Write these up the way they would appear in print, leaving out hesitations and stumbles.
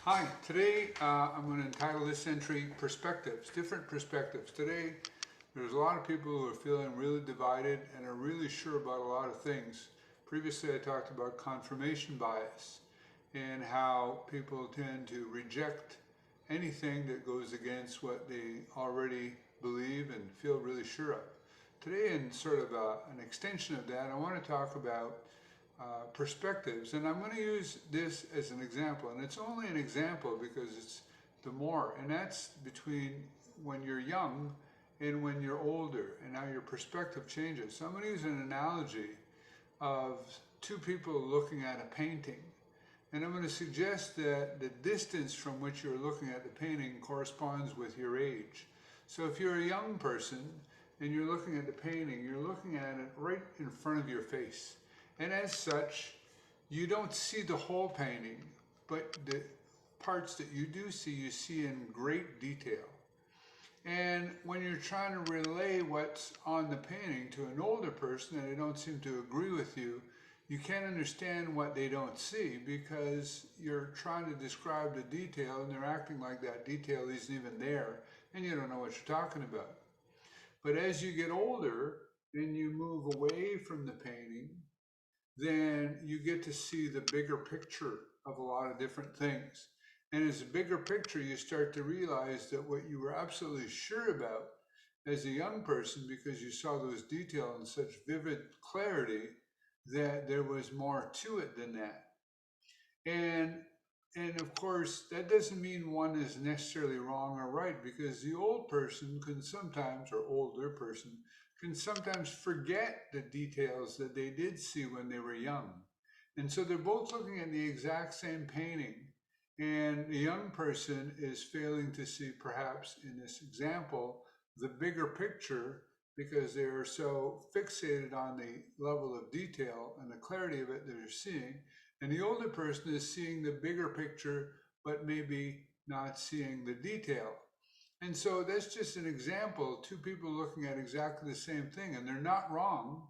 Hi, today I'm going to entitle this entry Perspectives, Different Perspectives. Today there's a lot of people who are feeling really divided and are really sure about a lot of things. Previously I talked about confirmation bias and how people tend to reject anything that goes against what they already believe and feel really sure of. Today, in sort of an extension of that, I want to talk about perspectives. And I'm going to use this as an example. And it's only an example because it's the more. And that's between when you're young and when you're older and how your perspective changes. So I'm going to use an analogy of two people looking at a painting. And I'm going to suggest that the distance from which you're looking at the painting corresponds with your age. So if you're a young person and you're looking at the painting, you're looking at it right in front of your face. And as such, you don't see the whole painting, but the parts that you do see, you see in great detail. And when you're trying to relay what's on the painting to an older person and they don't seem to agree with you, you can't understand what they don't see because you're trying to describe the detail and they're acting like that detail isn't even there and you don't know what you're talking about. But as you get older and you move away from the painting, then you get to see the bigger picture of a lot of different things. And as a bigger picture, you start to realize that what you were absolutely sure about as a young person, because you saw those details in such vivid clarity, that there was more to it than that. And and of course, that doesn't mean one is necessarily wrong or right, because the old person can sometimes, or older person, can sometimes forget the details that they did see when they were young. And so they're both looking at the exact same painting, and the young person is failing to see, perhaps in this example, the bigger picture because they are so fixated on the level of detail and the clarity of it that they're seeing, and the older person is seeing the bigger picture, but maybe not seeing the detail. And so that's just an example, two people looking at exactly the same thing, and they're not wrong.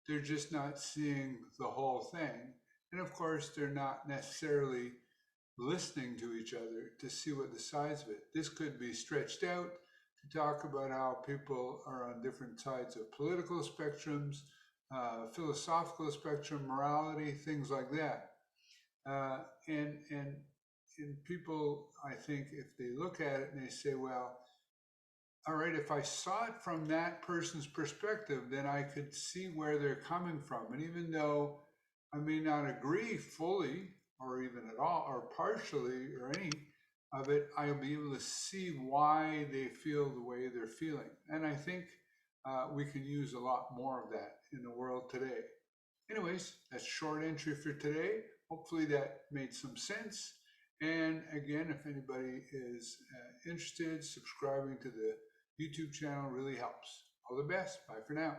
They're just not seeing the whole thing. And of course, they're not necessarily listening to each other to see what the sides of it. This could be stretched out to talk about how people are on different sides of political spectrums, philosophical spectrum, morality, things like that. Uh, and and and people, I think, if they look at it and they say, well, all right, if I saw it from that person's perspective, then I could see where they're coming from. And even though I may not agree fully or even at all or partially or any of it, I'll be able to see why they feel the way they're feeling. And I think we can use a lot more of that in the world today. Anyways, that's short entry for today. Hopefully that made some sense. And again, if anybody is interested, subscribing to the YouTube channel really helps. All the best. Bye for now.